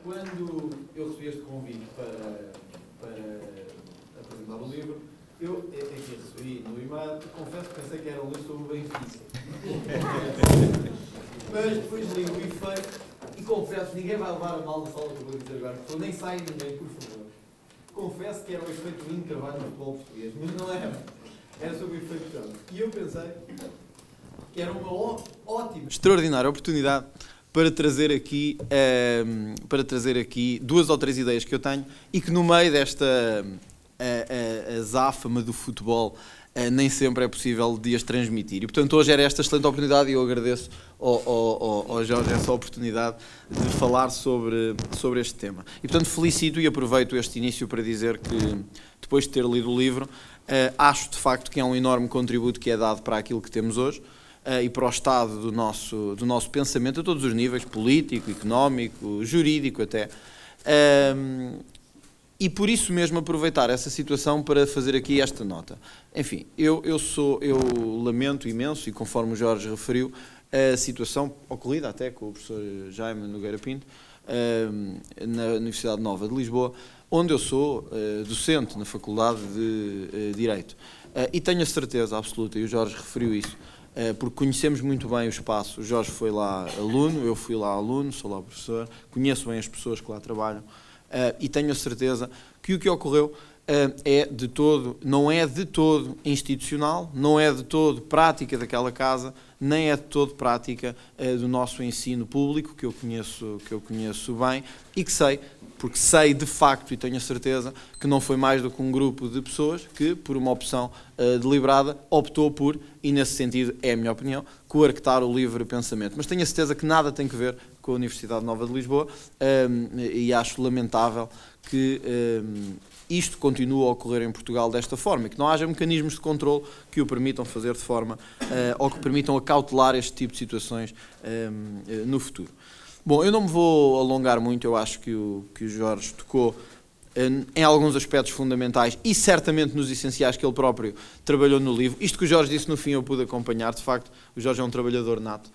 quando eu recebi este convite para apresentar o livro, eu aqui recebi no e-mail, confesso que pensei que era um livro sobre o Benfica. Mas depois li o efeito e confesso, ninguém vai levar a mal na sala que eu vou dizer agora, porque nem sai ninguém, por favor. Confesso que era o efeito Lino Carvalho no futebol português, mas não era. Era sobre o efeito Trump. E eu pensei que era uma ótima, extraordinária oportunidade para trazer aqui duas ou três ideias que eu tenho e que no meio desta azáfama do futebol nem sempre é possível de as transmitir. E portanto hoje era esta excelente oportunidade e eu agradeço ao Jorge essa oportunidade de falar sobre este tema. E portanto felicito e aproveito este início para dizer que depois de ter lido o livro, acho de facto que é um enorme contributo que é dado para aquilo que temos hoje e para o estado do nosso pensamento a todos os níveis, político, económico, jurídico até. E por isso mesmo aproveitar essa situação para fazer aqui esta nota. Enfim, eu lamento imenso, e conforme o Jorge referiu, a situação ocorrida até com o professor Jaime Nogueira Pinto, na Universidade Nova de Lisboa, onde eu sou docente na Faculdade de Direito. E tenho a certeza absoluta, e o Jorge referiu isso, porque conhecemos muito bem o espaço. O Jorge foi lá aluno, eu fui lá aluno, sou lá professor, conheço bem as pessoas que lá trabalham, e tenho a certeza que o que ocorreu não é de todo institucional, não é de todo prática daquela casa, nem é de todo prática do nosso ensino público, que eu conheço bem e que sei, porque sei de facto e tenho a certeza que não foi mais do que um grupo de pessoas que, por uma opção deliberada, optou por, e nesse sentido é a minha opinião, coartar o livre pensamento. Mas tenho a certeza que nada tem que ver com a Universidade Nova de Lisboa e acho lamentável que isto continue a ocorrer em Portugal desta forma, que não haja mecanismos de controle que o permitam fazer de forma, ou que permitam acautelar este tipo de situações no futuro. Bom, eu não me vou alongar muito, eu acho que o Jorge tocou em alguns aspectos fundamentais e certamente nos essenciais que ele próprio trabalhou no livro. Isto que o Jorge disse no fim eu pude acompanhar, de facto, o Jorge é um trabalhador nato.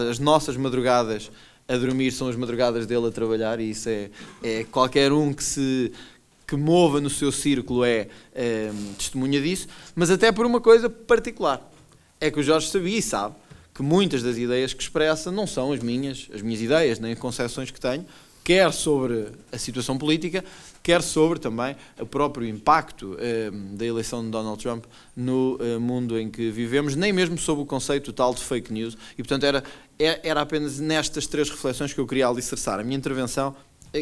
As nossas madrugadas a dormir são as madrugadas dele a trabalhar e isso é qualquer um que mova no seu círculo testemunha disso, mas até por uma coisa particular, é que o Jorge sabia e sabe que muitas das ideias que expressa não são as minhas ideias, nem concepções que tenho, quer sobre a situação política, quer sobre também o próprio impacto da eleição de Donald Trump no mundo em que vivemos, nem mesmo sobre o conceito tal de fake news. E, portanto, era apenas nestas três reflexões que eu queria alicerçar a minha intervenção,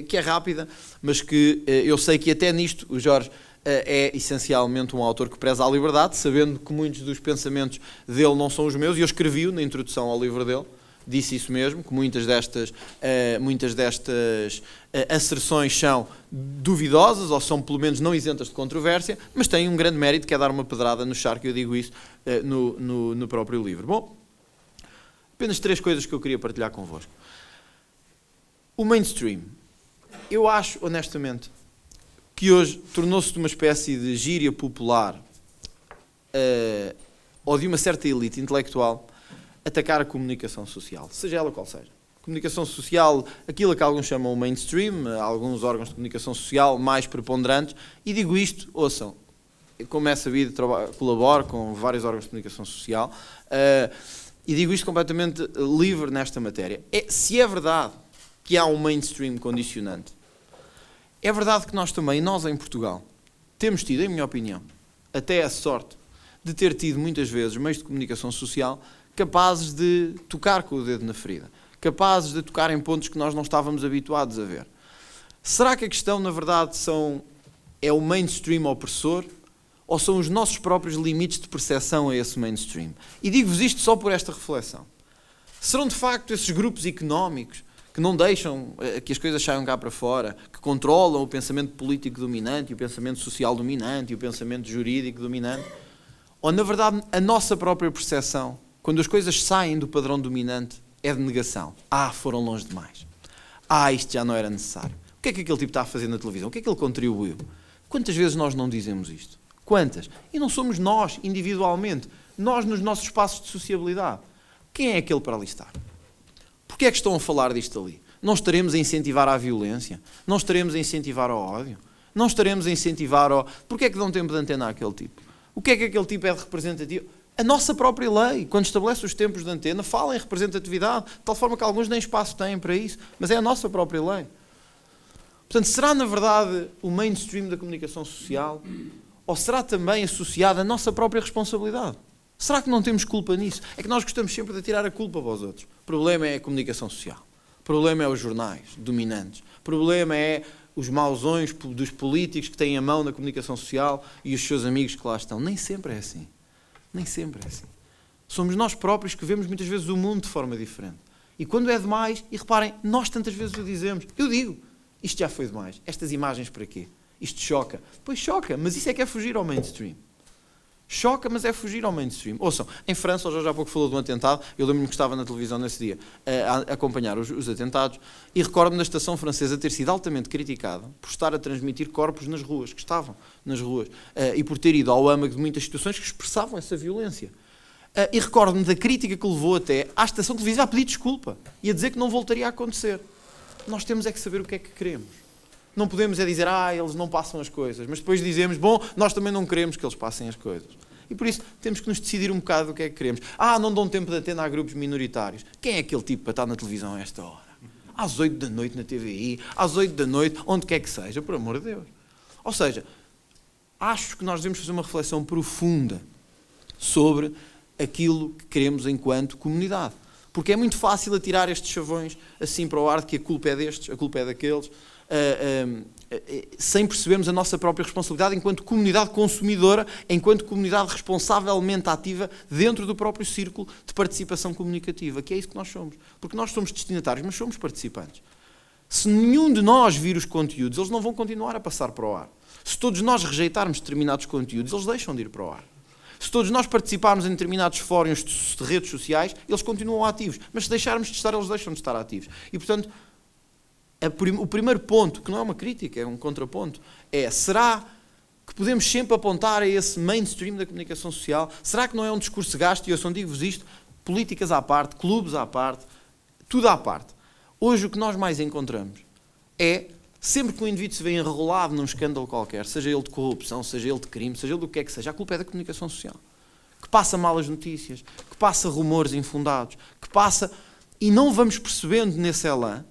que é rápida, mas que eu sei que até nisto o Jorge é essencialmente um autor que preza a liberdade, sabendo que muitos dos pensamentos dele não são os meus, e eu escrevi-o na introdução ao livro dele, disse isso mesmo, que muitas destas asserções são duvidosas, ou são pelo menos não isentas de controvérsia, mas têm um grande mérito que é dar uma pedrada no charco, e eu digo isso no próprio livro. Bom, apenas três coisas que eu queria partilhar convosco. O mainstream. Eu acho, honestamente, que hoje tornou-se de uma espécie de gíria popular ou de uma certa elite intelectual atacar a comunicação social, seja ela qual seja. Comunicação social, aquilo que alguns chamam o mainstream, alguns órgãos de comunicação social mais preponderantes, e digo isto, ouçam, como é sabido, colaboro com vários órgãos de comunicação social, e digo isto completamente livre nesta matéria. Se é verdade que há um mainstream condicionante, é verdade que nós também, nós em Portugal, temos tido, em minha opinião, até a sorte de ter tido muitas vezes meios de comunicação social capazes de tocar com o dedo na ferida, capazes de tocar em pontos que nós não estávamos habituados a ver. Será que a questão, na verdade, é o mainstream opressor ou são os nossos próprios limites de percepção a esse mainstream? E digo-vos isto só por esta reflexão. Serão, de facto, esses grupos económicos que não deixam que as coisas saiam cá para fora, que controlam o pensamento político dominante, e o pensamento social dominante, e o pensamento jurídico dominante? Ou, na verdade, a nossa própria percepção, quando as coisas saem do padrão dominante, é de negação? Foram longe demais. Isto já não era necessário. O que é que aquele tipo está a fazer na televisão? O que é que ele contribuiu? Quantas vezes nós não dizemos isto? Quantas? E não somos nós, individualmente. Nós, nos nossos espaços de sociabilidade. Quem é aquele para ali estar? Porquê é que estão a falar disto ali? Não estaremos a incentivar a violência? Não estaremos a incentivar ao ódio? Não estaremos a incentivar ao... Porquê é que dão tempo de antena àquele tipo? O que é que aquele tipo é de representativo? A nossa própria lei, quando estabelece os tempos de antena, fala em representatividade, de tal forma que alguns nem espaço têm para isso, mas é a nossa própria lei. Portanto, será na verdade o mainstream da comunicação social ou será também associado à nossa própria responsabilidade? Será que não temos culpa nisso? É que nós gostamos sempre de tirar a culpa para os outros. O problema é a comunicação social. O problema é os jornais dominantes. O problema é os mausões dos políticos que têm a mão na comunicação social e os seus amigos que lá estão. Nem sempre é assim. Nem sempre é assim. Somos nós próprios que vemos muitas vezes o mundo de forma diferente. E quando é demais, e reparem, nós tantas vezes o dizemos, eu digo, isto já foi demais. Estas imagens para quê? Isto choca. Pois choca, mas isso é que é fugir ao mainstream. Choca, mas é fugir ao mainstream. Ouçam, em França, o Jorge há pouco falou de um atentado, eu lembro-me que estava na televisão nesse dia a acompanhar os atentados e recordo-me da estação francesa ter sido altamente criticada por estar a transmitir corpos nas ruas, que estavam nas ruas, e por ter ido ao âmago de muitas situações que expressavam essa violência. E recordo-me da crítica que levou até à estação televisiva a pedir desculpa e a dizer que não voltaria a acontecer. Nós temos é que saber o que é que queremos. Não podemos é dizer, eles não passam as coisas, mas depois dizemos, nós também não queremos que eles passem as coisas. E por isso temos que nos decidir um bocado o que é que queremos. Não dão tempo de antena a grupos minoritários. Quem é aquele tipo para estar na televisão a esta hora? Às 8 da noite na TVI, às 8 da noite, onde quer que seja, por amor de Deus. Ou seja, acho que nós devemos fazer uma reflexão profunda sobre aquilo que queremos enquanto comunidade. Porque é muito fácil atirar estes chavões assim para o ar de que a culpa é destes, a culpa é daqueles, sem percebermos a nossa própria responsabilidade enquanto comunidade consumidora, enquanto comunidade responsavelmente ativa dentro do próprio círculo de participação comunicativa, que é isso que nós somos. Porque nós somos destinatários, mas somos participantes. Se nenhum de nós vir os conteúdos, eles não vão continuar a passar para o ar. Se todos nós rejeitarmos determinados conteúdos, eles deixam de ir para o ar. Se todos nós participarmos em determinados fóruns de redes sociais, eles continuam ativos. Mas se deixarmos de estar, eles deixam de estar ativos. E, portanto, o primeiro ponto, que não é uma crítica, é um contraponto, será que podemos sempre apontar a esse mainstream da comunicação social? Será que não é um discurso gasto? E eu só digo-vos isto, políticas à parte, clubes à parte, tudo à parte. Hoje o que nós mais encontramos é, sempre que um indivíduo se vê enrolado num escândalo qualquer, seja ele de corrupção, seja ele de crime, seja ele do que é que seja, a culpa é da comunicação social. Que passa malas notícias, que passa rumores infundados, que passa... E não vamos percebendo nesse elan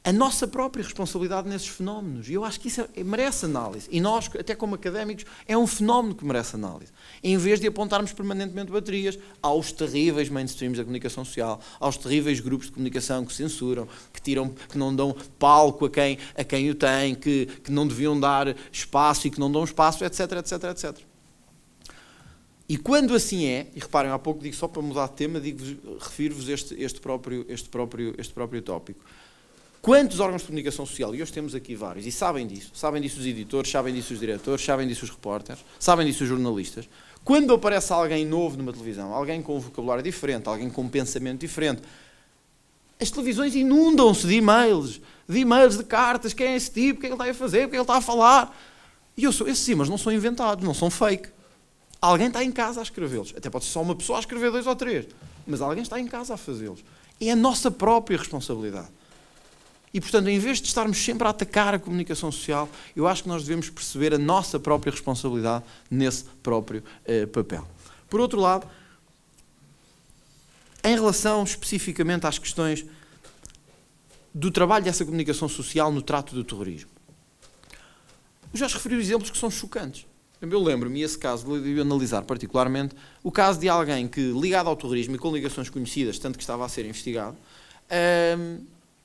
a nossa própria responsabilidade nesses fenómenos. E eu acho que isso merece análise. E nós, até como académicos, é um fenómeno que merece análise. Em vez de apontarmos permanentemente baterias aos terríveis mainstreams da comunicação social, aos terríveis grupos de comunicação que censuram, que não dão palco a quem o tem, que não deviam dar espaço e que não dão espaço, etc, etc, etc. E quando assim é, e reparem, há pouco digo só para mudar de tema, refiro-vos este próprio tópico. Quantos órgãos de comunicação social, e hoje temos aqui vários, e sabem disso os editores, sabem disso os diretores, sabem disso os repórteres, sabem disso os jornalistas, quando aparece alguém novo numa televisão, alguém com um vocabulário diferente, alguém com um pensamento diferente, as televisões inundam-se de e-mails, de cartas, quem é esse tipo, o que é que ele está a fazer, o que é que ele está a falar? E esses e-mails não são inventados, não são fake. Alguém está em casa a escrevê-los, até pode ser só uma pessoa a escrever 2 ou 3, mas alguém está em casa a fazê-los. É a nossa própria responsabilidade. E, portanto, em vez de estarmos sempre a atacar a comunicação social, eu acho que nós devemos perceber a nossa própria responsabilidade nesse próprio papel. Por outro lado, em relação especificamente às questões do trabalho dessa comunicação social no trato do terrorismo, eu já referi exemplos que são chocantes. Eu lembro-me, esse caso, de analisar particularmente, o caso de alguém que, ligado ao terrorismo e com ligações conhecidas, tanto que estava a ser investigado,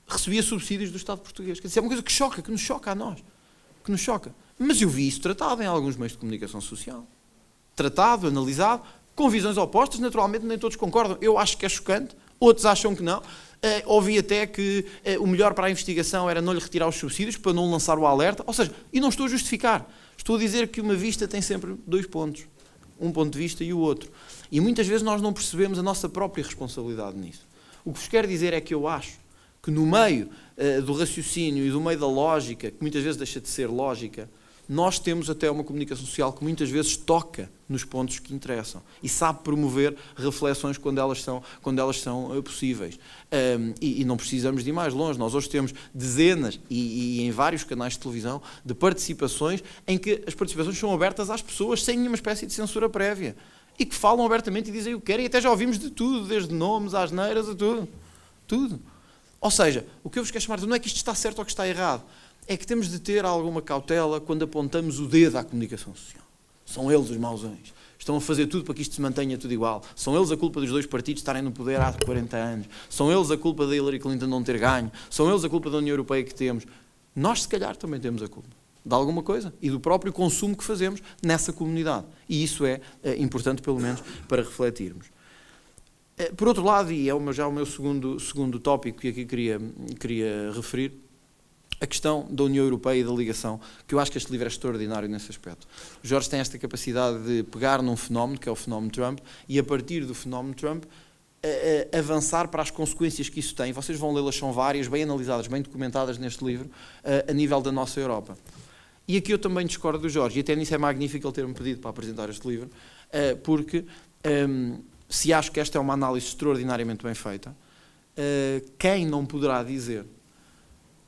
recebia subsídios do Estado português. Quer dizer, é uma coisa que choca, que nos choca a nós. Que nos choca. Mas eu vi isso tratado em alguns meios de comunicação social. Tratado, analisado, com visões opostas, naturalmente nem todos concordam. Eu acho que é chocante, outros acham que não. Ouvi até que o melhor para a investigação era não lhe retirar os subsídios, para não lançar o alerta. Ou seja, e não estou a justificar. Estou a dizer que uma vista tem sempre 2 pontos. Um ponto de vista e o outro. E muitas vezes nós não percebemos a nossa própria responsabilidade nisso. O que vos quero dizer é que eu acho que no meio do raciocínio e do meio da lógica, que muitas vezes deixa de ser lógica, nós temos até uma comunicação social que muitas vezes toca nos pontos que interessam e sabe promover reflexões quando elas são possíveis. E não precisamos de ir mais longe. Nós hoje temos dezenas e em vários canais de televisão de participações em que as participações são abertas às pessoas sem nenhuma espécie de censura prévia e que falam abertamente e dizem o que querem, e até já ouvimos de tudo, desde nomes às neiras a tudo. Tudo. Ou seja, o que eu vos quero chamar não é que isto está certo ou que está errado, é que temos de ter alguma cautela quando apontamos o dedo à comunicação social. São eles os mauzões. Estão a fazer tudo para que isto se mantenha tudo igual. São eles a culpa dos dois partidos estarem no poder há 40 anos. São eles a culpa da Hillary Clinton não ter ganho. São eles a culpa da União Europeia que temos. Nós, se calhar, também temos a culpa de alguma coisa e do próprio consumo que fazemos nessa comunidade. E isso é importante, pelo menos, para refletirmos. Por outro lado, e é já o meu segundo tópico que aqui queria referir, a questão da União Europeia e da ligação, que eu acho que este livro é extraordinário nesse aspecto. O Jorge tem esta capacidade de pegar num fenómeno, que é o fenómeno Trump, e a partir do fenómeno Trump, avançar para as consequências que isso tem. Vocês vão lê-las, são várias, bem analisadas, bem documentadas neste livro, a nível da nossa Europa. E aqui eu também discordo do Jorge, e até nisso é magnífico ele ter-me pedido para apresentar este livro, porque se acho que esta é uma análise extraordinariamente bem feita, quem não poderá dizer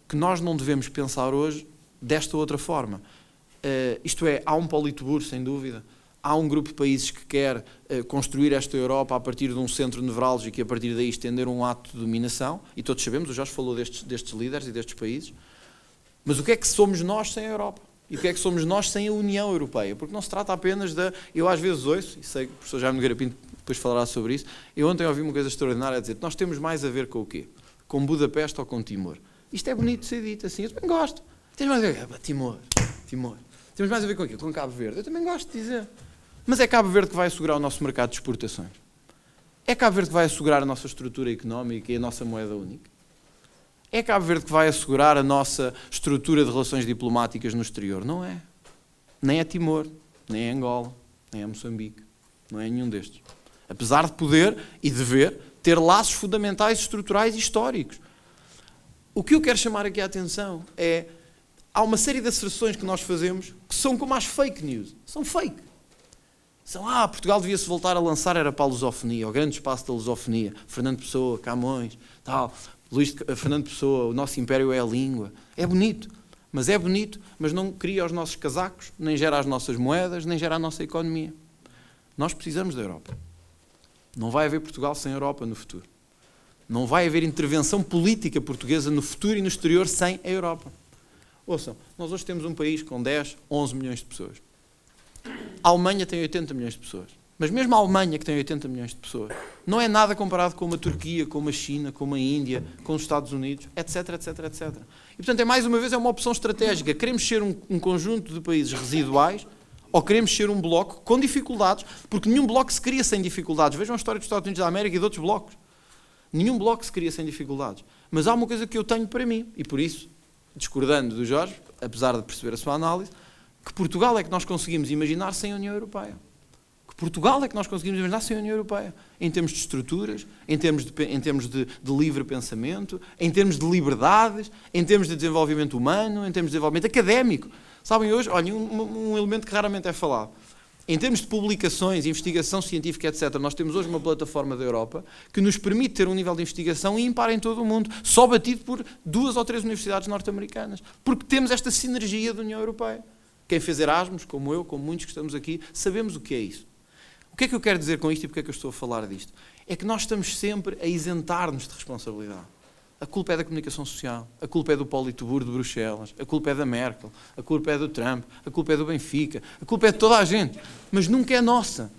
que nós não devemos pensar hoje desta outra forma? Isto é, há um Politburo, sem dúvida, há um grupo de países que quer construir esta Europa a partir de um centro nevrálgico e a partir daí estender um ato de dominação, e todos sabemos, o Jorge falou destes líderes e destes países, mas o que é que somos nós sem a Europa? E o que é que somos nós sem a União Europeia? Porque não se trata apenas da... Eu às vezes ouço, e sei que o professor Jaime Nogueira Pinto depois falará sobre isso, eu ontem ouvi uma coisa extraordinária a dizer que nós temos mais a ver com o quê? Com Budapeste ou com Timor? Isto é bonito de ser dito assim, eu também gosto. Temos mais a ver com Timor. Temos mais a ver com o quê? Com Cabo Verde. Eu também gosto de dizer. Mas é Cabo Verde que vai assegurar o nosso mercado de exportações? É Cabo Verde que vai assegurar a nossa estrutura económica e a nossa moeda única? É Cabo Verde que vai assegurar a nossa estrutura de relações diplomáticas no exterior? Não é. Nem é Timor, nem é Angola, nem é Moçambique. Não é nenhum destes. Apesar de poder e dever ter laços fundamentais, estruturais e históricos. O que eu quero chamar aqui a atenção é, há uma série de asserções que nós fazemos que são como as fake news. São fake. São, Portugal devia-se voltar a lançar, era para a lusofonia, o grande espaço da lusofonia. Fernando Pessoa, Camões, tal... Fernando Pessoa, o nosso império é a língua. É bonito, mas não cria os nossos casacos, nem gera as nossas moedas, nem gera a nossa economia. Nós precisamos da Europa. Não vai haver Portugal sem Europa no futuro. Não vai haver intervenção política portuguesa no futuro e no exterior sem a Europa. Ouçam, nós hoje temos um país com 10, 11 milhões de pessoas. A Alemanha tem 80 milhões de pessoas. Mas mesmo a Alemanha, que tem 80 milhões de pessoas, não é nada comparado com a Turquia, com a China, com a Índia, com os Estados Unidos, etc, etc, etc. E, portanto, mais uma vez, é uma opção estratégica. Queremos ser um conjunto de países residuais ou queremos ser um bloco com dificuldades, porque nenhum bloco se cria sem dificuldades. Vejam a história dos Estados Unidos da América e de outros blocos. Nenhum bloco se cria sem dificuldades. Mas há uma coisa que eu tenho para mim, e por isso, discordando do Jorge, apesar de perceber a sua análise, que Portugal é que nós conseguimos imaginar sem a União Europeia. Portugal é que nós conseguimos imaginar sem a União Europeia, em termos de estruturas, em termos de livre pensamento, em termos de liberdades, em termos de desenvolvimento humano, em termos de desenvolvimento académico. Sabem, hoje, olhem, um elemento que raramente é falado. Em termos de publicações, investigação científica, etc., nós temos hoje uma plataforma da Europa que nos permite ter um nível de investigação ímpar em todo o mundo, só batido por 2 ou 3 universidades norte-americanas, porque temos esta sinergia da União Europeia. Quem fez Erasmus, como eu, como muitos que estamos aqui, sabemos o que é isso. O que é que eu quero dizer com isto e porque é que eu estou a falar disto? É que nós estamos sempre a isentar-nos de responsabilidade. A culpa é da comunicação social, a culpa é do Politburo de Bruxelas, a culpa é da Merkel, a culpa é do Trump, a culpa é do Benfica, a culpa é de toda a gente, mas nunca é nossa.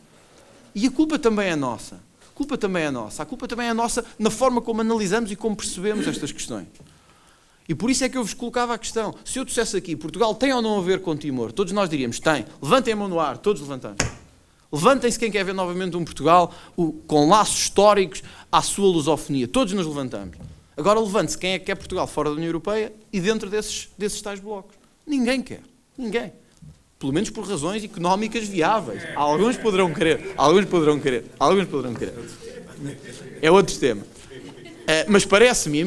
E a culpa também é nossa. A culpa também é nossa. A culpa também é nossa na forma como analisamos e como percebemos estas questões. E por isso é que eu vos colocava a questão. Se eu dissesse aqui, Portugal tem ou não a ver com Timor? Todos nós diríamos, tem. Levantem a mão no ar, todos levantamos. Levantem-se quem quer ver novamente um Portugal com laços históricos à sua lusofonia. Todos nos levantamos. Agora levante-se quem é que quer Portugal fora da União Europeia e dentro desses tais blocos. Ninguém quer. Ninguém. Pelo menos por razões económicas viáveis. Alguns poderão querer. Alguns poderão querer. Alguns poderão querer. É outro tema. Mas parece-me a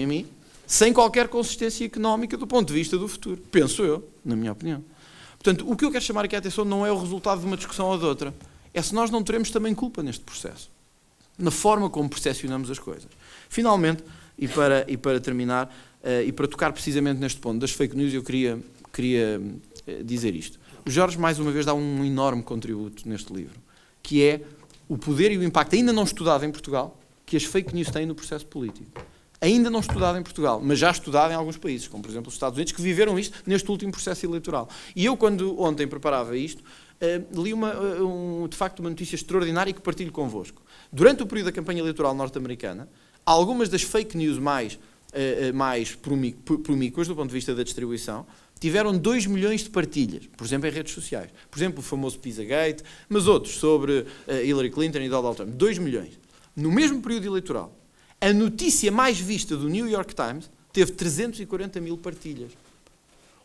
mim, sem qualquer consistência económica do ponto de vista do futuro. Penso eu, na minha opinião. Portanto, o que eu quero chamar aqui a atenção não é o resultado de uma discussão ou de outra. É se nós não teremos também culpa neste processo. Na forma como percepcionamos as coisas. Finalmente, e para terminar, e para tocar precisamente neste ponto das fake news, eu queria dizer isto. O Jorge, mais uma vez, dá um enorme contributo neste livro, que é o poder e o impacto, ainda não estudado em Portugal, que as fake news têm no processo político. Ainda não estudado em Portugal, mas já estudado em alguns países, como por exemplo os Estados Unidos, que viveram isto neste último processo eleitoral. E eu, quando ontem preparava isto, li de facto uma notícia extraordinária que partilho convosco. Durante o período da campanha eleitoral norte-americana, algumas das fake news mais promíquas do ponto de vista da distribuição tiveram 2 milhões de partilhas, por exemplo, em redes sociais. Por exemplo, o famoso Pizzagate, mas outros sobre Hillary Clinton e Donald Trump. 2 milhões. No mesmo período eleitoral, a notícia mais vista do New York Times teve 340 mil partilhas.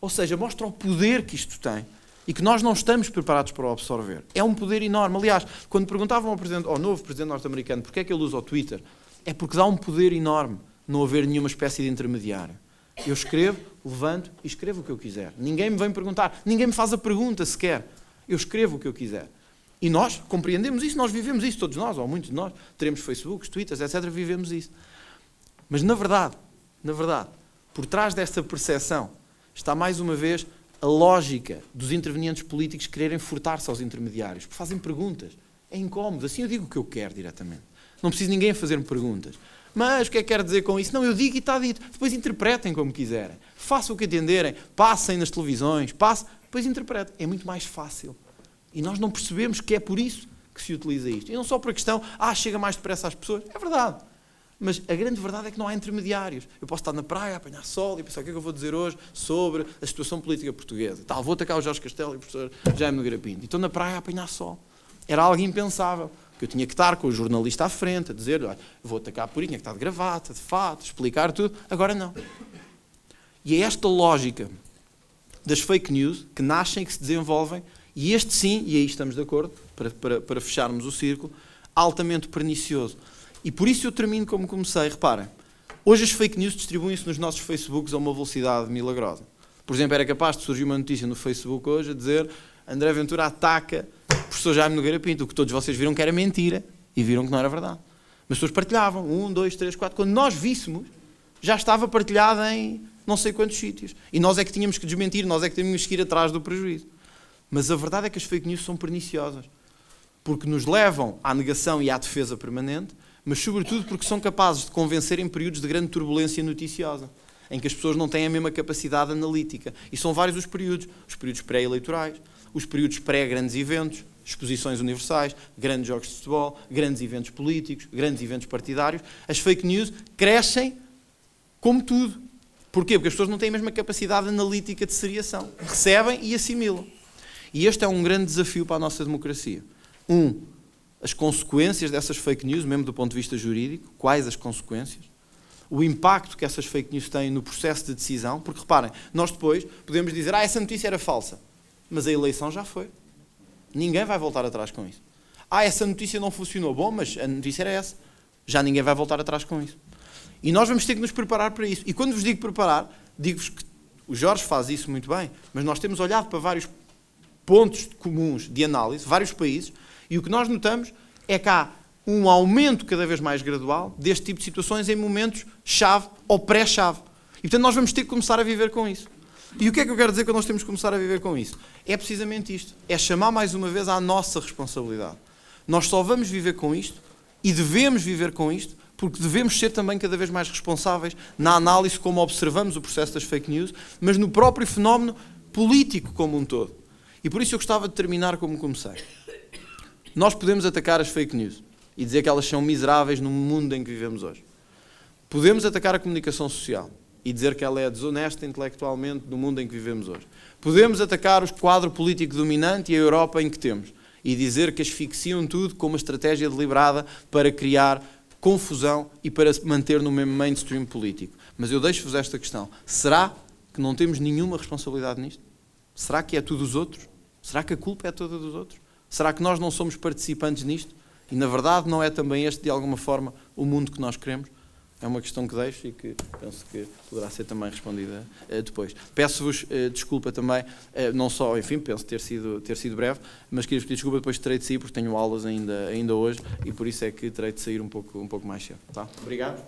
Ou seja, mostra o poder que isto tem e que nós não estamos preparados para o absorver. É um poder enorme. Aliás, quando perguntavam ao novo presidente norte-americano porque é que ele usa o Twitter, é porque dá um poder enorme não haver nenhuma espécie de intermediário. Eu escrevo, levanto e escrevo o que eu quiser. Ninguém me vem perguntar, ninguém me faz a pergunta sequer. Eu escrevo o que eu quiser. E nós compreendemos isso, nós vivemos isso, todos nós, ou muitos de nós, teremos Facebooks, Twitters, etc., vivemos isso. Mas na verdade, por trás desta percepção está mais uma vez a lógica dos intervenientes políticos quererem furtar-se aos intermediários, porque fazem perguntas. É incómodo, assim eu digo o que eu quero diretamente. Não preciso ninguém a fazer-me perguntas. Mas o que é que quer dizer com isso? Não, eu digo e está dito. Depois interpretem como quiserem. Façam o que entenderem. Passem nas televisões. Depois interpretem. É muito mais fácil. E nós não percebemos que é por isso que se utiliza isto. E não só por a questão, chega mais depressa às pessoas. É verdade. Mas a grande verdade é que não há intermediários. Eu posso estar na praia, apanhar sol e pensar o que é que eu vou dizer hoje sobre a situação política portuguesa. Vou atacar o Jorge Castelo e o professor Jaime Nogueira Pinto. E estou na praia a apanhar sol. Era algo impensável. Eu tinha que estar com o jornalista à frente, a dizer, vou atacar por aí, tinha que estar de gravata, de fato, explicar tudo. Agora não. E é esta lógica das fake news que nascem, que se desenvolvem, e este sim, e aí estamos de acordo, para fecharmos o círculo, altamente pernicioso. E por isso eu termino como comecei. Reparem, hoje as fake news distribuem-se nos nossos Facebooks a uma velocidade milagrosa. Por exemplo, era capaz de surgir uma notícia no Facebook hoje a dizer André Ventura ataca o professor Jaime Nogueira Pinto, o que todos vocês viram que era mentira e viram que não era verdade. Mas as pessoas partilhavam, 1, 2, 3, 4. Quando nós víssemos, já estava partilhado em não sei quantos sítios. E nós é que tínhamos que desmentir, nós é que tínhamos que ir atrás do prejuízo. Mas a verdade é que as fake news são perniciosas, porque nos levam à negação e à defesa permanente, mas sobretudo porque são capazes de convencer em períodos de grande turbulência noticiosa, em que as pessoas não têm a mesma capacidade analítica. E são vários os períodos pré-eleitorais, os períodos pré-grandes eventos, exposições universais, grandes jogos de futebol, grandes eventos políticos, grandes eventos partidários. As fake news crescem como tudo. Porquê? Porque as pessoas não têm a mesma capacidade analítica de seriação. Recebem e assimilam. E este é um grande desafio para a nossa democracia. As consequências dessas fake news, mesmo do ponto de vista jurídico, quais as consequências? O impacto que essas fake news têm no processo de decisão, porque reparem, nós depois podemos dizer, essa notícia era falsa, mas a eleição já foi. Ninguém vai voltar atrás com isso. Essa notícia não funcionou, bom, mas a notícia era essa. Já ninguém vai voltar atrás com isso. E nós vamos ter que nos preparar para isso. E quando vos digo preparar, digo-vos que o Jorge faz isso muito bem, mas nós temos olhado para vários pontos comuns de análise, vários países, e o que nós notamos é que há um aumento cada vez mais gradual deste tipo de situações em momentos-chave ou pré-chave. E, portanto, nós vamos ter que começar a viver com isso. E o que é que eu quero dizer quando nós temos que começar a viver com isso? É precisamente isto. É chamar mais uma vez à nossa responsabilidade. Nós só vamos viver com isto e devemos viver com isto porque devemos ser também cada vez mais responsáveis na análise como observamos o processo das fake news, mas no próprio fenómeno político como um todo. E por isso eu gostava de terminar como comecei. Nós podemos atacar as fake news e dizer que elas são miseráveis no mundo em que vivemos hoje. Podemos atacar a comunicação social e dizer que ela é desonesta intelectualmente no mundo em que vivemos hoje. Podemos atacar o quadro político dominante e a Europa em que temos e dizer que asfixiam tudo com uma estratégia deliberada para criar confusão e para se manter no mesmo mainstream político. Mas eu deixo-vos esta questão. Será que não temos nenhuma responsabilidade nisto? Será que é tudo dos outros? Será que a culpa é toda dos outros? Será que nós não somos participantes nisto? E, na verdade, não é também este, de alguma forma, o mundo que nós queremos? É uma questão que deixo e que penso que poderá ser também respondida depois. Peço-vos desculpa também, não só, enfim, penso ter sido breve, mas queria pedir desculpa, depois terei de sair porque tenho aulas ainda hoje e por isso é que terei de sair um pouco mais cedo. Tá? Obrigado.